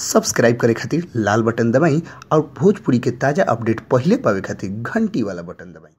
Subscribe करे खातिर लाल button दबाई और भोजपुरी के ताजा अपडेट पहले पावे खातिर घंटी वाला बटन दबाई।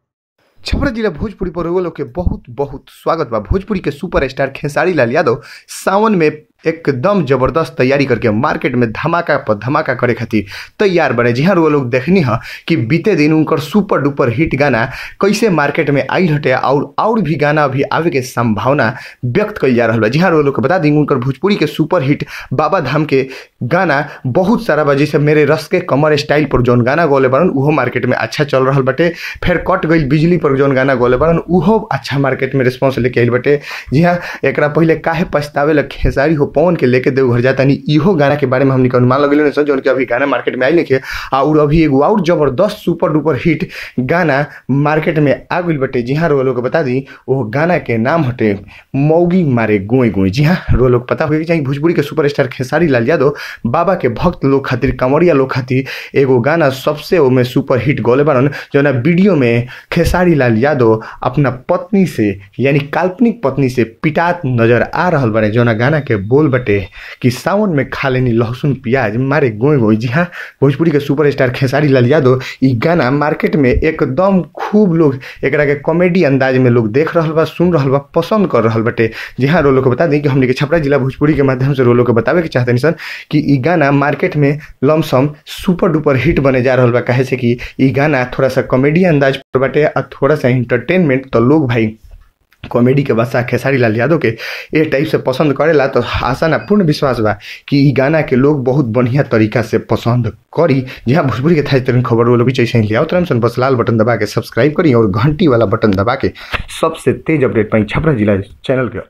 छपरा जिला भोजपुरी पर लोग के बहुत बहुत स्वागत बा। भोजपुरी के सुपरस्टार खेसारी लाल यादव सावन में एकदम जबरदस्त तैयारी करके मार्केट में धमाका पर धमाका करे खातिर तैयार बने। जी हाँ, वो लोग देखनी है कि बीते दिन उनकर सुपर डुपर हिट गाना कैसे मार्केट में आई हटे और भी गाना अभी आवे के संभावना व्यक्त कल जा रहा है। जी हाँ, वो लोग को बता दी उनकर भोजपुरी के सुपर हिट बाबा धाम के गाना बहुत सारा बा। जैसे मेरे रस के कमर स्टाइल पर जौन गाना गौले बारन उहो मार्केट में अच्छा चल रहा बटे। फिर कट गई बिजली पर जौन गाना गौले बारन उहो अच्छा मार्केट में रिस्पॉन्स लेके आइल बटे। जी हाँ, एक पहले काहे पछतावे लग खेसारी हो पवन के लेके देवघर जाता नहीं, इहो गाना के बारे में हमने अनुमान लगेले नहीं जो अभी गाना मार्केट में आई लिखे और अभी एगो और जबरदस्त सुपर डुपर हिट गाना मार्केट में आ गई बटे। जी हाँ, रो लोग बता दी वो गाना के नाम हटे मौगी मारे गोई गोई। जी हाँ, रो लोग पता होगी चाहिए भोजपुरी के सुपरस्टार खेसारी लाल यादव बाबा के भक्त लोग खातिर कांवरिया लोग खातिर एगो गाना सबसे ओमे सुपर हिट गौले बारन जो ना वीडियो में खेसारी लाल यादव अपना पत्नी से यानी काल्पनिक पत्नी से पिटात नजर आ रहा बने। जो ना गाना के बोल बटे कि सावन में खा लेनी लहसुन प्याज मारे गोई गोई। जी हाँ, भोजपुरी के सुपरस्टार खेसारी लाल यादव ई गाना मार्केट में एकदम खूब लोग एकरा के कॉमेडी अंदाज में लोग देख रहा बा, सुन रहा बा, पसंद कर रहा बटे। जी हाँ, रोलो को बता दें कि हमने के छपरा जिला भोजपुरी के माध्यम से रोलो को बतावे के चाहते नहीं कि ई गाना मार्केट में लमसम सुपर डुपर हिट बने जा रहा बा। कहे से कि ई गाना थोड़ा सा कॉमेडी अंदाज पर बटे और थोड़ा सा इंटरटेनमेंट, तो लोग भाई कॉमेडी के बादशाह खेसारी लाल यादव के ये टाइप से पसंद करेला। तो आशा ना पूर्ण विश्वास बा कि ई गाना के लोग बहुत बढ़िया तरीका से पसंद करी। जी हाँ, भोजपुरी के ताजा तरीन खबर वो भी चाहिए लिया तुरंत बस लाल बटन दबा के सब्सक्राइब करी और घंटी वाला बटन दबा के सबसे तेज अपडेट पाई छपरा जिला चैनल के।